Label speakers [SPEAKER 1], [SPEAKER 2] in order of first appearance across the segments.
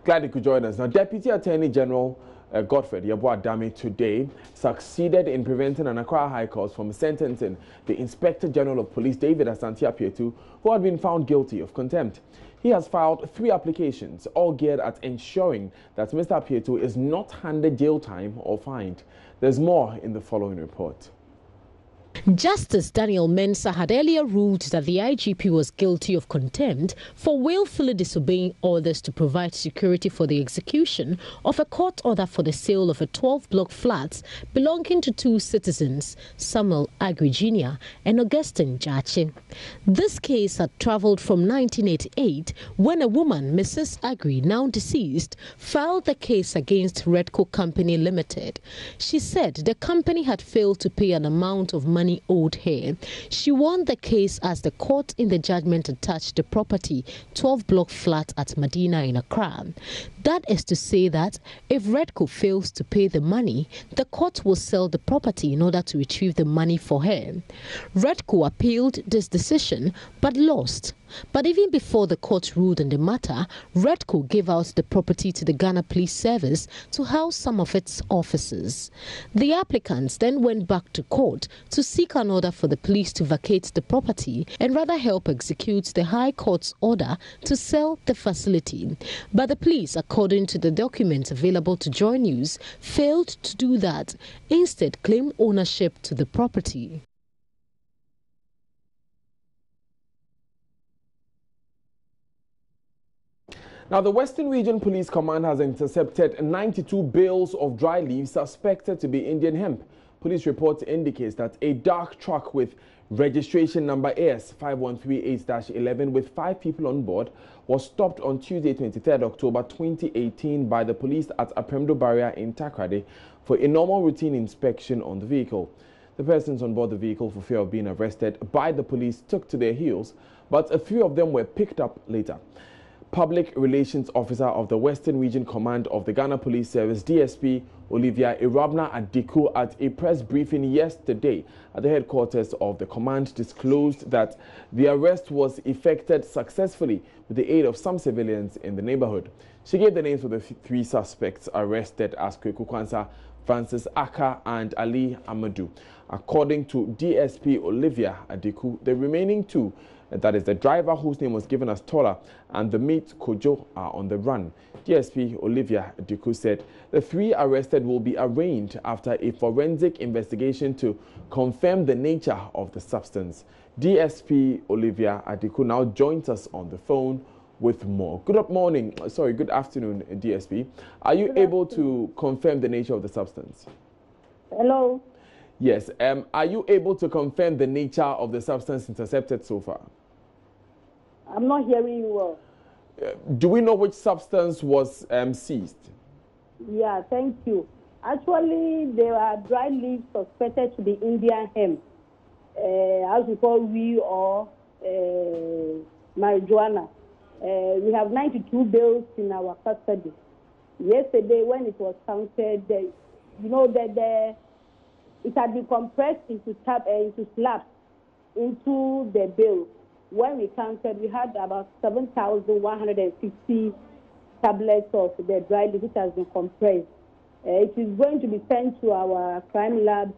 [SPEAKER 1] Glad you could join us. Now, Deputy Attorney General Godfred Yeboah-Dame today succeeded in preventing an Accra High Court from sentencing the Inspector General of Police, David Asante-Apietu, who had been found guilty of contempt. He has filed 3 applications, all geared at ensuring that Mr. Apietu is not handed jail time or fined. There's more in the following report.
[SPEAKER 2] Justice Daniel Mensah had earlier ruled that the IGP was guilty of contempt for willfully disobeying orders to provide security for the execution of a court order for the sale of a 12-block flat belonging to 2 citizens, Samuel Agri and Augustine Jache. This case had travelled from 1988 when a woman, Mrs. Agri, now deceased, filed the case against Redco Company Limited. She said the company had failed to pay an amount of money owed her. She won the case as the court in the judgment attached the property 12-block flat at Medina in Accra. That is to say that if Redco fails to pay the money, the court will sell the property in order to retrieve the money for her. Redco appealed this decision but lost. But even before the court ruled on the matter, Redco gave out the property to the Ghana Police Service to house some of its officers. The applicants then went back to court to seek an order for the police to vacate the property and rather help execute the High Court's order to sell the facility. But the police, according to the documents available to Joy News, failed to do that, instead claimed ownership to the property.
[SPEAKER 1] Now, the Western Region Police Command has intercepted 92 bales of dry leaves suspected to be Indian hemp. Police reports indicates that a dark truck with registration number AS5138-11 with 5 people on board was stopped on Tuesday, 23rd October 2018 by the police at Apremdo Barrier in Takrady for a normal routine inspection on the vehicle. The persons on board the vehicle, for fear of being arrested by the police, took to their heels, but a few of them were picked up later. Public Relations Officer of the Western Region Command of the Ghana Police Service, DSP Olivia Irabna Adiku, at a press briefing yesterday at the headquarters of the command, disclosed that the arrest was effected successfully with the aid of some civilians in the neighborhood. She gave the names of the 3 suspects arrested as Kweku Kwanzaa, Francis Aka and Ali Amadou. According to DSP Olivia Adiku, the remaining 2, that is the driver whose name was given as Tola, and the mate Kojo, are on the run. DSP Olivia Adiku said the 3 arrested will be arraigned after a forensic investigation to confirm the nature of the substance. DSP Olivia Adiku now joins us on the phone with more. Good afternoon, DSP. Are you able to confirm the nature of the substance?
[SPEAKER 3] Hello.
[SPEAKER 1] Yes. Are you able to confirm the nature of the substance intercepted so far?
[SPEAKER 3] I'm not hearing you well.
[SPEAKER 1] Do we know which substance was seized?
[SPEAKER 3] Yeah, thank you. Actually, there are dry leaves suspected to be Indian hemp, as we call or marijuana. We have 92 bales in our custody. Yesterday, when it was counted, you know that it had been compressed into slabs into the bill. When we counted, we had about 7,150 tablets of the dry leaf which has been compressed. It is going to be sent to our crime lab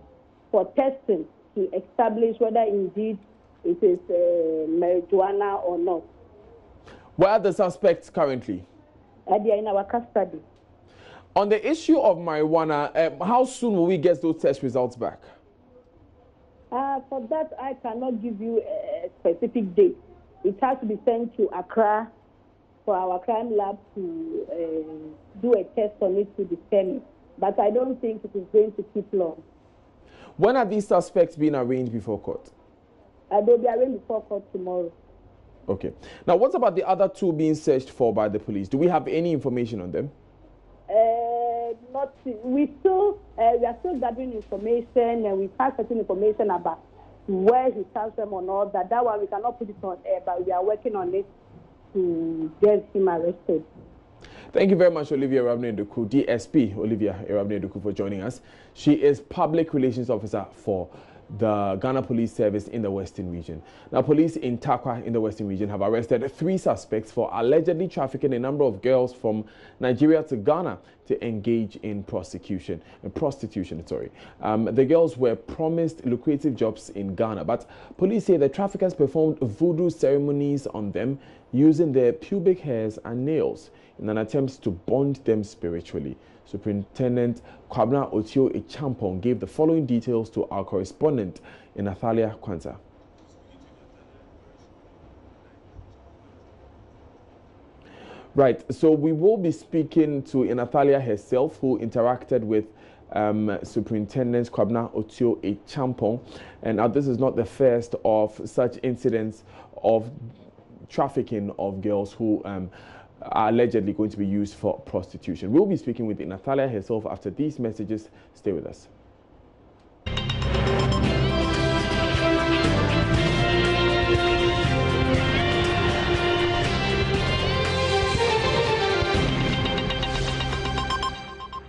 [SPEAKER 3] for testing to establish whether indeed it is marijuana or not.
[SPEAKER 1] Where are the suspects currently?
[SPEAKER 3] They are in our custody.
[SPEAKER 1] On the issue of marijuana, how soon will we get those test results back?
[SPEAKER 3] For that, I cannot give you a specific date. It has to be sent to Accra for our crime lab to do a test on it to determine. But I don't think it is going to keep long.
[SPEAKER 1] When are these suspects being arraigned before court?
[SPEAKER 3] They'll be arraigned before court tomorrow.
[SPEAKER 1] Okay. Now, what about the other 2 being searched for by the police? Do we have any information on them?
[SPEAKER 3] We are still gathering information, and we've had certain information about where he comes from or not. That one we cannot put it on air, but we are working on it to get him arrested.
[SPEAKER 1] Thank you very much, Olivia Irabna DSP Olivia Irabna, for joining us. She is Public Relations Officer for the Ghana Police Service in the Western Region. Now, police in Takwa in the Western Region have arrested 3 suspects for allegedly trafficking a number of girls from Nigeria to Ghana to engage in prostitution. The girls were promised lucrative jobs in Ghana, but police say the traffickers performed voodoo ceremonies on them using their pubic hairs and nails in an attempt to bond them spiritually. Superintendent Kwabena Otio Echampong gave the following details to our correspondent in Athalia Kwanza. Right, so we will be speaking to Inathalia herself, who interacted with Superintendent Kwabena Otio Echampong, and this is not the first of such incidents of trafficking of girls who are allegedly going to be used for prostitution. We'll be speaking with Natalia herself after these messages. Stay with us.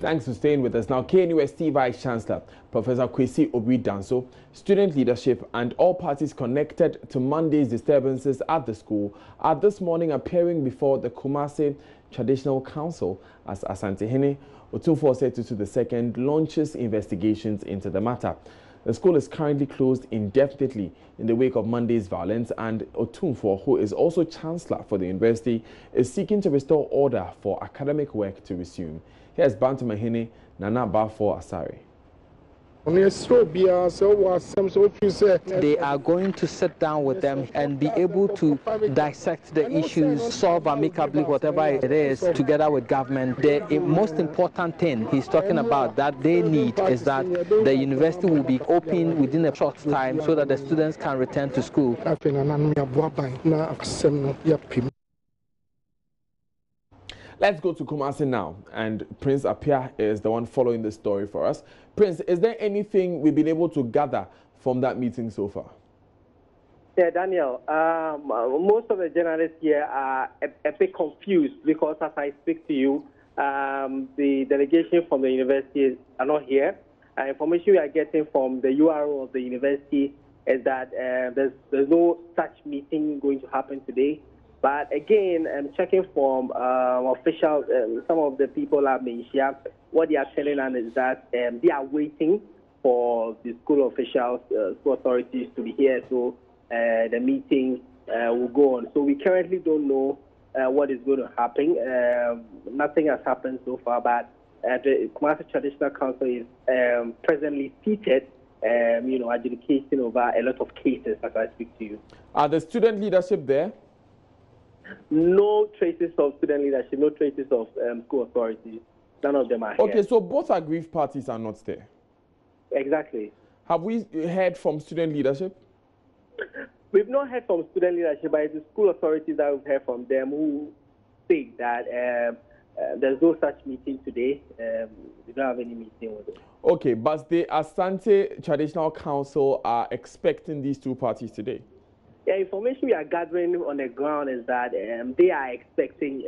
[SPEAKER 1] Thanks for staying with us. Now, KNUST Vice Chancellor, Professor Kwesi Obri-Danso, student leadership and all parties connected to Monday's disturbances at the school are this morning appearing before the Kumasi Traditional Council as Asantehene Otumfuo Osei II launches investigations into the matter. The school is currently closed indefinitely in the wake of Monday's violence, and Otumfuo, who is also Chancellor for the university, is seeking to restore order for academic work to resume. Here's Bantamahene Nana Bafo Asari.
[SPEAKER 4] They are going to sit down with them and be able to dissect the issues, solve amicably whatever it is, together with government. The most important thing he's talking about that they need is that the university will be open within a short time so that the students can return to school.
[SPEAKER 1] Let's go to Kumasi now, and Prince Apia is the one following the story for us. Prince, is there anything we've been able to gather from that meeting so far?
[SPEAKER 5] Yeah, Daniel, most of the journalists here are a bit confused because as I speak to you, the delegation from the university are not here. Information we are getting from the URO of the university is that there's no such meeting going to happen today. But again, checking from officials, some of the people at Malaysia, what they are telling us is that they are waiting for the school officials, school authorities to be here, so the meeting will go on. So we currently don't know what is going to happen. Nothing has happened so far, but the Kumasi Traditional Council is presently seated, adjudicating over a lot of cases as I speak to you.
[SPEAKER 1] Are the student leadership there?
[SPEAKER 5] No traces of student leadership, no traces of school authorities. None of them are here.
[SPEAKER 1] Okay, so both aggrieved parties are not there.
[SPEAKER 5] Exactly.
[SPEAKER 1] Have we heard from student leadership?
[SPEAKER 5] We've not heard from student leadership, but it's the school authorities that we've heard from them who say that there's no such meeting today. We don't have any meeting with them.
[SPEAKER 1] Okay, but the Asante Traditional Council are expecting these two parties today.
[SPEAKER 5] The information we are gathering on the ground is that they are expecting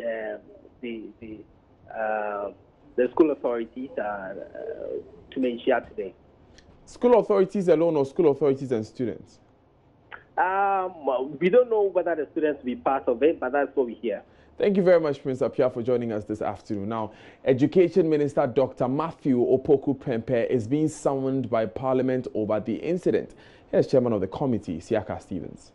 [SPEAKER 5] the school authorities to mention today.
[SPEAKER 1] School authorities alone or school authorities and students?
[SPEAKER 5] We don't know whether the students will be part of it, but that's what we hear.
[SPEAKER 1] Thank you very much, Prince Apia, for joining us this afternoon. Now, Education Minister Dr. Matthew Opoku Prempeh is being summoned by Parliament over the incident. Here's Chairman of the committee, Siaka Stevens.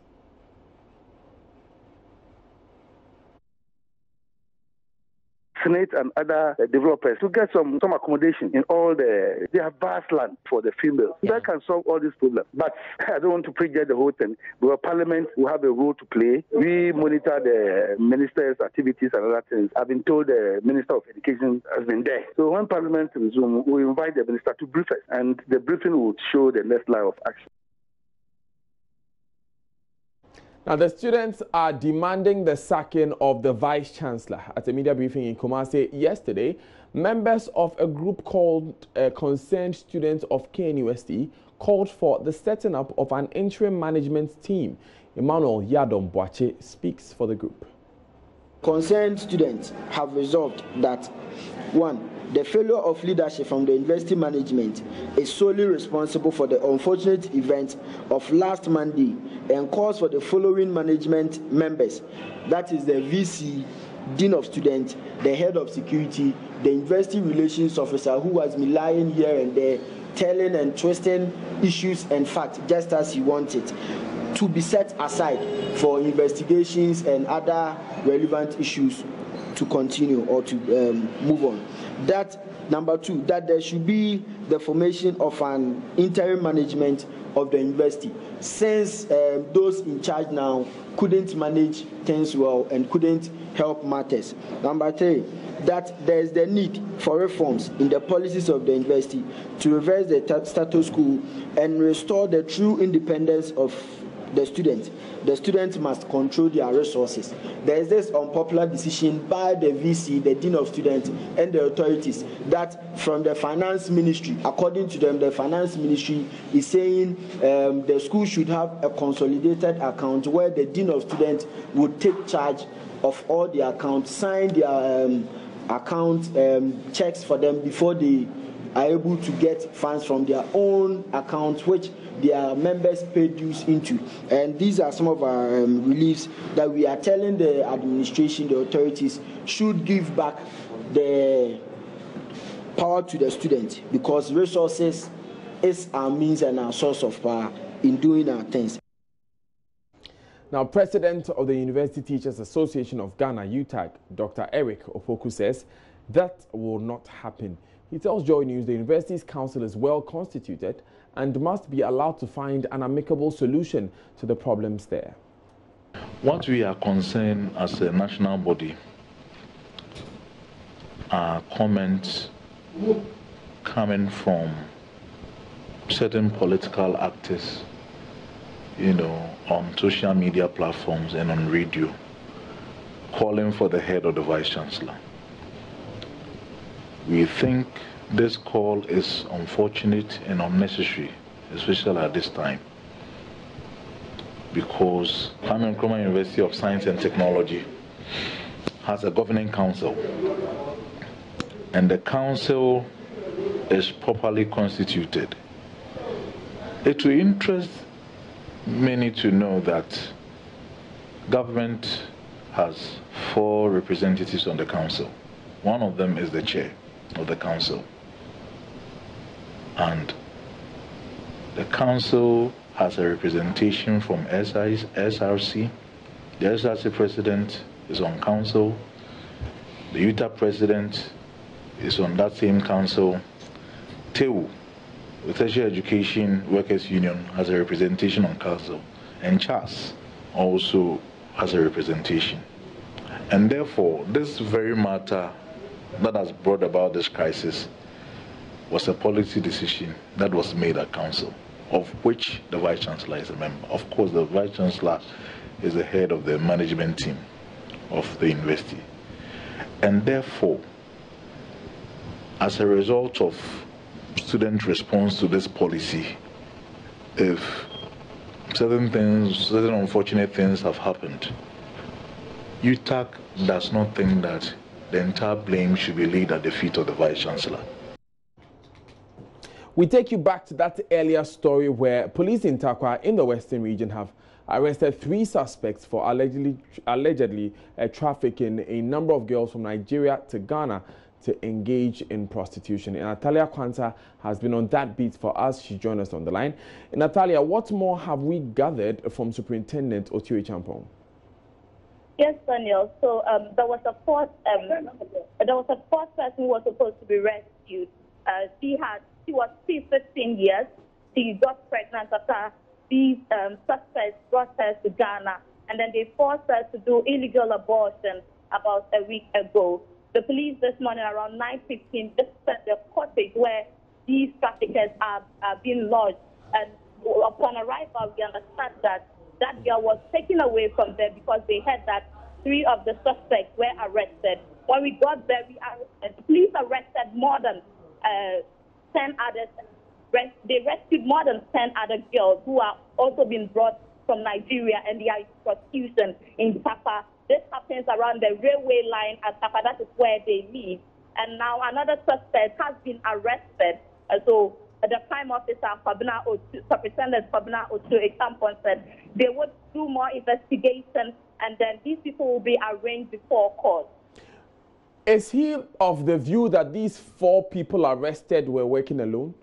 [SPEAKER 6] Senate and other developers to get some accommodation in all they have vast land for the females. That can solve all these problems. But I don't want to prejudge the whole thing. Because Parliament will have a role to play. We monitor the minister's activities and other things. I've been told the Minister of Education has been there. So when Parliament resumes, we invite the minister to brief us, and the briefing will show the next line of action.
[SPEAKER 1] Now, the students are demanding the sacking of the Vice Chancellor. At a media briefing in Kumasi yesterday, members of a group called Concerned Students of KNUST called for the setting up of an interim management team. Emmanuel Yadom Boache speaks for the group.
[SPEAKER 7] Concerned students have resolved that, one, The failure of leadership from the university management is solely responsible for the unfortunate event of last Monday and calls for the following management members, that is the VC, Dean of Students, the Head of Security, the University Relations Officer who has been lying here and there, telling and twisting issues and facts just as he wanted, to be set aside for investigations and other relevant issues to continue or to move on. That number two, that there should be the formation of an interim management of the university, since those in charge now couldn't manage things well and couldn't help matters. Number three, that there is the need for reforms in the policies of the university to reverse the status quo and restore the true independence of the students. The students must control their resources. There is this unpopular decision by the VC, the Dean of Students, and the authorities that from the finance ministry, according to them, the finance ministry is saying the school should have a consolidated account where the Dean of Students would take charge of all the accounts, sign their account checks for them before they are able to get funds from their own accounts, which their members pay dues into. And these are some of our reliefs that we are telling the administration, the authorities, should give back the power to the students, because resources is our means and our source of power in doing our things.
[SPEAKER 1] Now, President of the University Teachers Association of Ghana, UTAG, Dr. Eric Opoku, says that will not happen. He tells Joy News the university's council is well constituted and must be allowed to find an amicable solution to the problems there.
[SPEAKER 8] What we are concerned as a national body are comments coming from certain political actors, on social media platforms and on radio, calling for the head of the Vice Chancellor. We think this call is unfortunate and unnecessary, especially at this time, because Kwame Nkrumah University of Science and Technology has a governing council, and the council is properly constituted. It will interest many to know that government has 4 representatives on the council. One of them is the chair of the council. And the council has a representation from SRC. The SRC president is on council. The UTA president is on that same council. TEU, the Tertiary Education Workers Union, has a representation on council. And CHAS also has a representation. And therefore, this very matter that has brought about this crisis was a policy decision that was made at council, of which the Vice Chancellor is a member. Of course, the Vice Chancellor is the head of the management team of the university. And therefore, as a result of student response to this policy, if certain unfortunate things have happened, UTAG does not think that the entire blame should be laid at the feet of the Vice Chancellor.
[SPEAKER 1] We take you back to that earlier story where police in Tarkwa in the Western region have arrested 3 suspects for allegedly trafficking a number of girls from Nigeria to Ghana to engage in prostitution. And Natalia Kwanta has been on that beat for us. She joined us on the line. And Natalia, what more have we gathered from Superintendent Otiwe Champong?
[SPEAKER 9] Yes, Daniel. So there was a fourth person who was supposed to be rescued. She was 15 years. She got pregnant after these suspects brought her to Ghana, and then they forced her to do illegal abortion about a week ago. The police this morning around 9:15 just set the cottage where these traffickers are being lodged, and upon arrival we understand that that girl was taken away from there because they heard that 3 of the suspects were arrested. When we got there, the police arrested more than 10 others. They rescued more than 10 other girls who are also being brought from Nigeria, and they are in prostitution in Tapa. This happens around the railway line at Tapa. That is where they live. and now another suspect has been arrested. So the Prime Officer, Superintendent Fabina Otu-Ekampon, said they would do more investigation, and then these people will be arraigned before court.
[SPEAKER 1] Is he of the view that these 4 people arrested were working alone?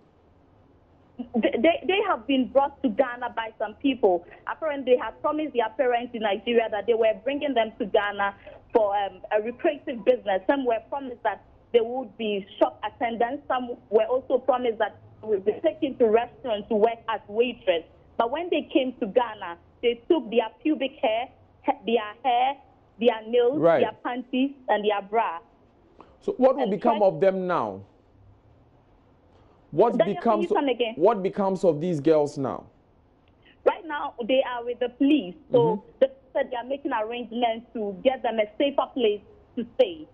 [SPEAKER 9] They have been brought to Ghana by some people. Apparently, they had promised their parents in Nigeria that they were bringing them to Ghana for a recreative business. Some were promised that they would be shop attendants. Some were also promised that they would be taken to restaurants to work as waitress. But when they came to Ghana, they took their pubic hair, their nails, their panties, and their bra.
[SPEAKER 1] So what will become of them now? What becomes of these girls now?
[SPEAKER 9] Right now, they are with the police. So they said they are making arrangements to get them a safer place to stay.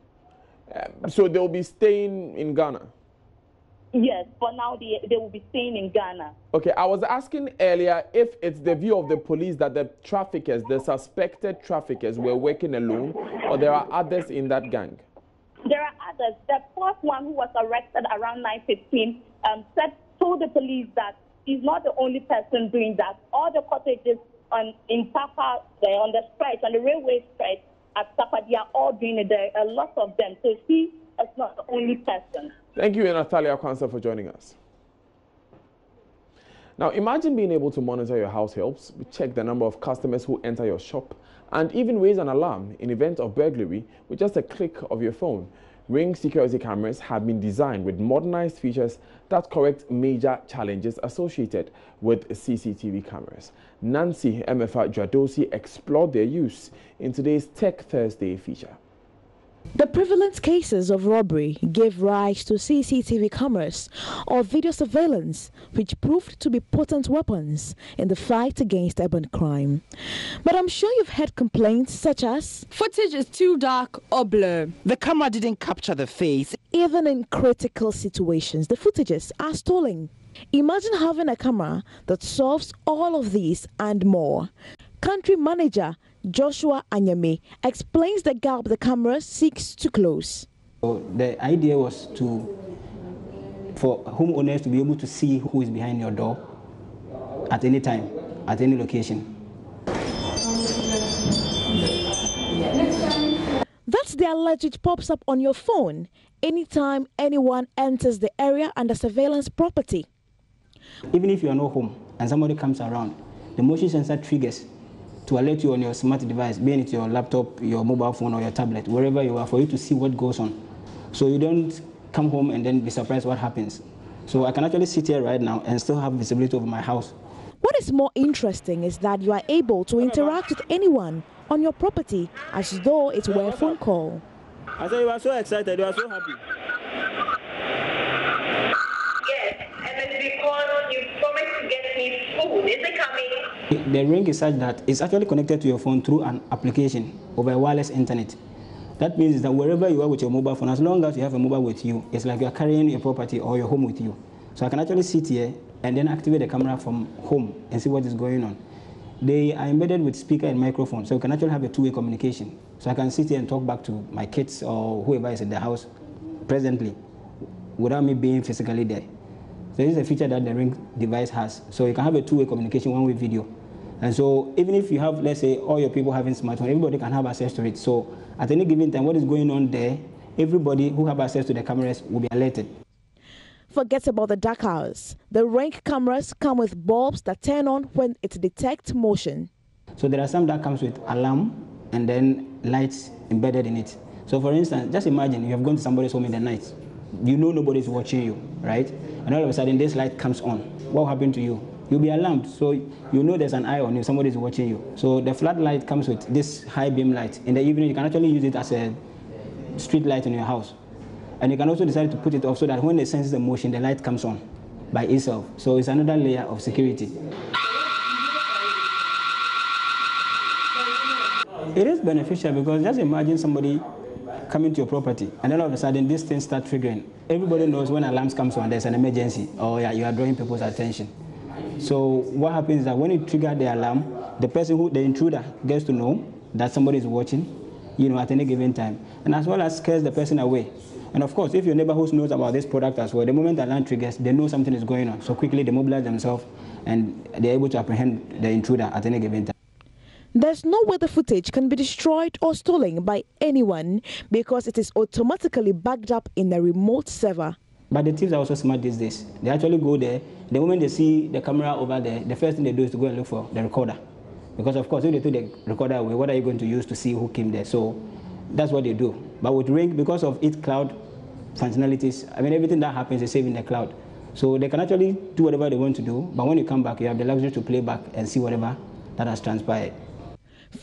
[SPEAKER 1] So they'll be staying in Ghana?
[SPEAKER 9] Yes, for now they will be staying in Ghana.
[SPEAKER 1] Okay, I was asking earlier if it's the view of the police that the traffickers, the suspected traffickers, were working alone, or there are others in that gang?
[SPEAKER 9] There are others. The fourth one who was arrested around 9:15 told the police that he's not the only person doing that. All the cottages in Tapa, on the stretch, on the railway stretch at Tapa, they are all doing it. There are a lot of them. So he is not the only person.
[SPEAKER 1] Thank you, Natalia Kwanzaa, for joining us. Now, imagine being able to monitor your house helps, check the number of customers who enter your shop, and even raise an alarm in event of burglary with just a click of your phone. Ring security cameras have been designed with modernized features that correct major challenges associated with CCTV cameras. Nancy Emefa Dwadosi explored their use in today's Tech Thursday feature.
[SPEAKER 10] The prevalent cases of robbery gave rise to CCTV cameras or video surveillance, which proved to be potent weapons in the fight against urban crime. But I'm sure you've heard complaints such as,
[SPEAKER 11] footage is too dark or blur. The camera didn't capture the face.
[SPEAKER 10] Even in critical situations, the footages are stolen. Imagine having a camera that solves all of these and more. Country manager Joshua Anyame explains the gap the camera seeks to close.
[SPEAKER 12] So the idea was for homeowners to be able to see who is behind your door at any time, at any location.
[SPEAKER 10] That's the alert which pops up on your phone anytime anyone enters the area under surveillance property.
[SPEAKER 12] Even if you are not home and somebody comes around, the motion sensor triggers to alert you on your smart device, being it your laptop, your mobile phone, or your tablet, wherever you are, for you to see what goes on. So you don't come home and then be surprised what happens. So I can actually sit here right now and still have visibility over my house.
[SPEAKER 10] What is more interesting is that you are able to interact with anyone on your property as though it were a phone call.
[SPEAKER 12] I said you are so excited, you are so happy.
[SPEAKER 13] Yes, and it's because you promised to get me food. Is it coming?
[SPEAKER 12] The ring is such that it's actually connected to your phone through an application over a wireless internet. That means that wherever you are with your mobile phone, as long as you have a mobile with you, it's like you are carrying your property or your home with you. So I can actually sit here and then activate the camera from home and see what is going on. They are embedded with speaker and microphone, so you can actually have a two-way communication. So I can sit here and talk back to my kids or whoever is in the house presently without me being physically there. So this is a feature that the Ring device has. So you can have a two-way communication, one-way video. And so even if you have, let's say, all your people having smartphone, everybody can have access to it. So at any given time, what is going on there, everybody who have access to the cameras will be alerted.
[SPEAKER 10] Forget about the dark hours. The Ring cameras come with bulbs that turn on when it detects motion.
[SPEAKER 12] So there are some that comes with alarm and then lights embedded in it. So for instance, just imagine you have gone to somebody's home in the night. You know nobody's watching you, right? And all of a sudden this light comes on. What will happen to you? You'll be alarmed. So you know there's an eye on you, somebody's watching you. So the floodlight comes with this high beam light. In the evening, you can actually use it as a street light in your house. And you can also decide to put it off so that when it senses the motion, the light comes on by itself. So it's another layer of security. It is beneficial because just imagine somebody coming to your property and then all of a sudden this thing starts triggering. Everybody knows when alarms comes on, there's an emergency or you are drawing people's attention. So what happens is that when you trigger the alarm, the intruder gets to know that somebody is watching, at any given time, and as well as scares the person away. And of course, if your neighborhood knows about this product as well, the moment the alarm triggers, they know something is going on. So quickly they mobilize themselves and they're able to apprehend the intruder at any given time.
[SPEAKER 10] There's no way the footage can be destroyed or stolen by anyone because it is automatically backed up in a remote server.
[SPEAKER 12] But the thieves are also smart these days. They actually go there. The moment they see the camera over there, the first thing they do is to go and look for the recorder. Because of course, if they took the recorder away, what are you going to use to see who came there? So that's what they do. But with Ring, because of its cloud functionalities, I mean, everything that happens is saved in the cloud. So they can actually do whatever they want to do. But when you come back, you have the luxury to play back and see whatever that has transpired.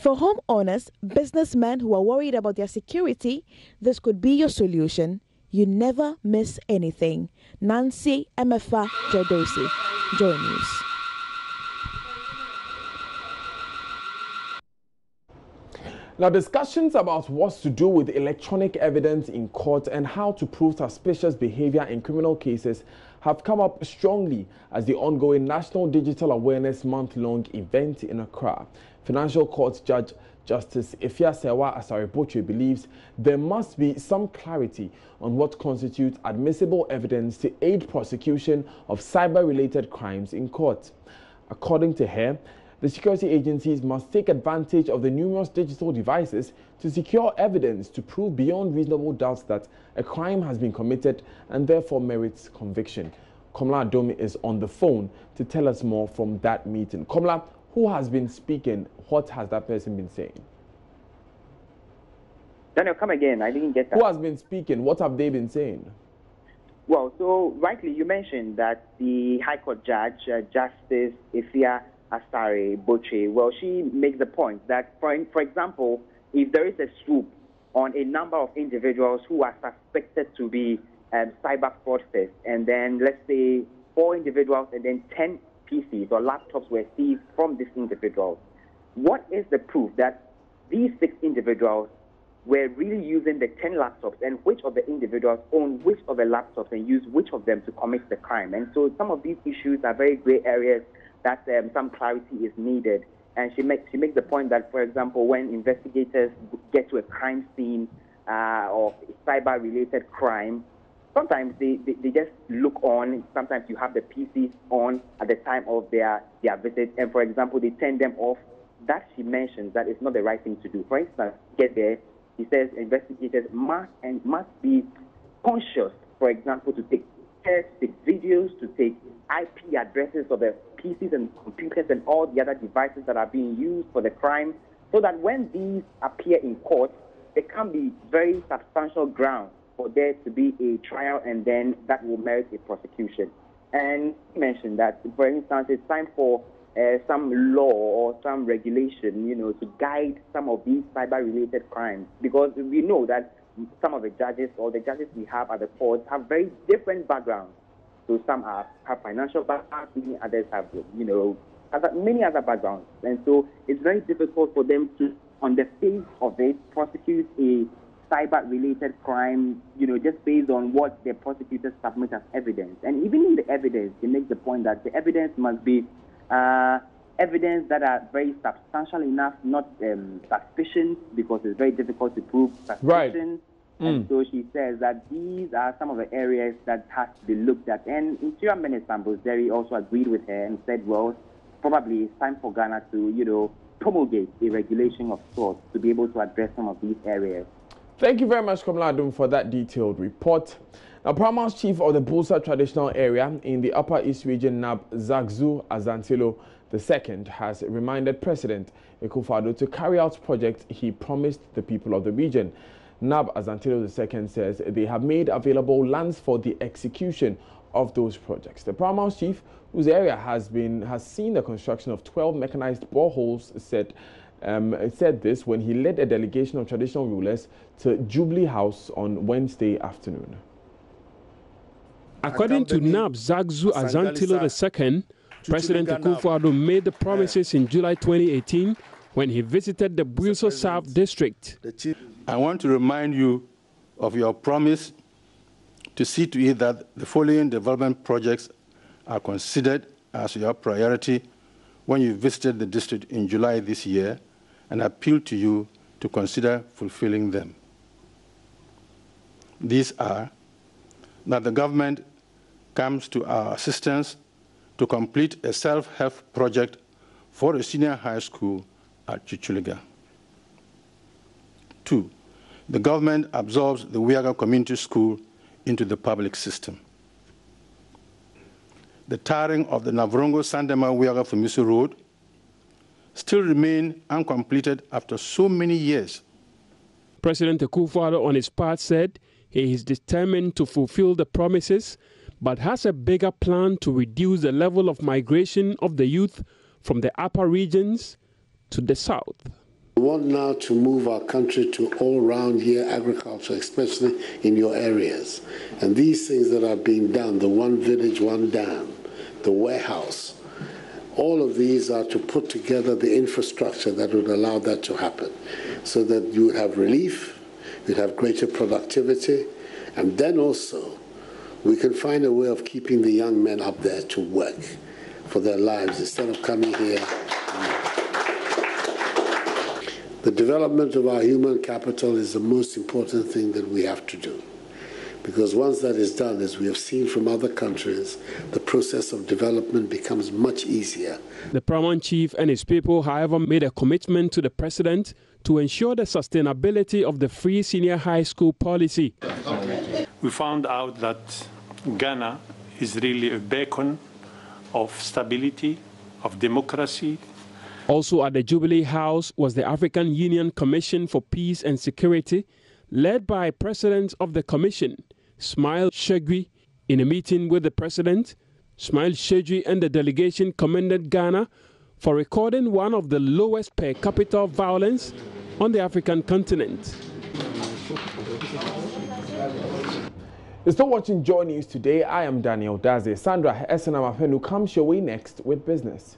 [SPEAKER 10] For homeowners, businessmen who are worried about their security, this could be your solution. You never miss anything. Nancy Emefa Jodosi, Joy News.
[SPEAKER 1] Now, discussions about what to do with electronic evidence in court and how to prove suspicious behavior in criminal cases have come up strongly as the ongoing National Digital Awareness Month-long event in Accra. Financial Court Judge Justice Ifeasewa Asare-Botwe believes there must be some clarity on what constitutes admissible evidence to aid prosecution of cyber-related crimes in court. According to her, the security agencies must take advantage of the numerous digital devices to secure evidence to prove beyond reasonable doubts that a crime has been committed and therefore merits conviction. Komla Adomi is on the phone to tell us more from that meeting. Komla, who has been speaking? What has that person been saying?
[SPEAKER 14] Daniel, come again. I didn't get that.
[SPEAKER 1] Who has been speaking? What have they been saying?
[SPEAKER 14] Well, so rightly you mentioned that the High Court Judge, Justice Ifeasewa Asare-Botwe, well, she makes the point that, for example, if there is a swoop on a number of individuals who are suspected to be cyber fraudsters, and then let's say 4 individuals and then 10 PCs or laptops were seized from these individuals, what is the proof that these 6 individuals were really using the 10 laptops, and which of the individuals own which of the laptops and use which of them to commit the crime? And so some of these issues are very gray areas that some clarity is needed. And she makes the point that, for example, when investigators get to a crime scene of cyber-related crime, sometimes they just look on. Sometimes you have the PCs on at the time of their visit, and for example, they turn them off. That she mentions that is not the right thing to do. For instance, get there, he says investigators must be conscious, for example, to take videos, to take IP addresses of the PCs and computers and all the other devices that are being used for the crime, so that when these appear in court, there can be very substantial ground for there to be a trial, and then that will merit a prosecution. And he mentioned that, for instance, it's time for some law or some regulation, to guide some of these cyber-related crimes, because we know that some of the judges or the judges we have at the courts have very different backgrounds. So some have financial backgrounds, many others have, many other backgrounds. And so it's very difficult for them to, on the face of it, prosecute a cyber-related crime, just based on what the prosecutors submit as evidence. And even in the evidence, they make the point that the evidence must be evidence that are very substantial enough, not suspicion, because it's very difficult to prove suspicion.
[SPEAKER 1] Right.
[SPEAKER 14] And so she says that these are some of the areas that has to be looked at. And Interior Minister Mbozeri also agreed with her and said, well, probably it's time for Ghana to, promulgate a regulation of sorts to be able to address some of these areas.
[SPEAKER 1] Thank you very much, Komla Adum, for that detailed report. Now, Paramount Chief of the Busa Traditional Area in the Upper East Region, Nab Zagzu Azantilo II, has reminded President Akufo-Addo to carry out projects he promised the people of the region. Nab Azantilo II says they have made available lands for the execution of those projects. The Paramount Chief, whose area has seen the construction of 12 mechanized boreholes, said this when he led a delegation of traditional rulers to Jubilee House on Wednesday afternoon.
[SPEAKER 15] According to Nab Zagzu Azantilo II, President Akufo-Addo made the promises in July 2018 when he visited the Builso South District.
[SPEAKER 16] I want to remind you of your promise to see to it that the following development projects are considered as your priority when you visited the district in July this year, and appeal to you to consider fulfilling them. These are that the government comes to our assistance to complete a self-help project for a senior high school at Chichuliga. 2, the government absorbs the Wiaga Community School into the public system. The tarring of the Navrongo-Sandema-Wiaga-Fumisi Road still remain uncompleted after so many years.
[SPEAKER 15] President Akufo-Addo on his part said he is determined to fulfill the promises, but has a bigger plan to reduce the level of migration of the youth from the upper regions to the south.
[SPEAKER 17] We want now to move our country to all-round year agriculture, especially in your areas. And these things that are being done, the one village, one dam, the warehouse, all of these are to put together the infrastructure that would allow that to happen, so that you would have relief, you'd have greater productivity, and then also we can find a way of keeping the young men up there to work for their lives instead of coming here. The development of our human capital is the most important thing that we have to do. Because once that is done, as we have seen from other countries, the process of development becomes much easier.
[SPEAKER 15] The paramount chief and his people, however, made a commitment to the president to ensure the sustainability of the free senior high school policy.
[SPEAKER 18] We found out that Ghana is really a beacon of stability, of democracy.
[SPEAKER 15] Also at the Jubilee House was the African Union Commission for Peace and Security, led by President of the Commission, Ismail Shegui. In a meeting with the President, Ismail Shegui and the delegation commended Ghana for recording one of the lowest per capita violence on the African continent.
[SPEAKER 1] You're still watching Joy News Today. I am Daniel Daze. Sandra Esenamafenu comes your way next with business.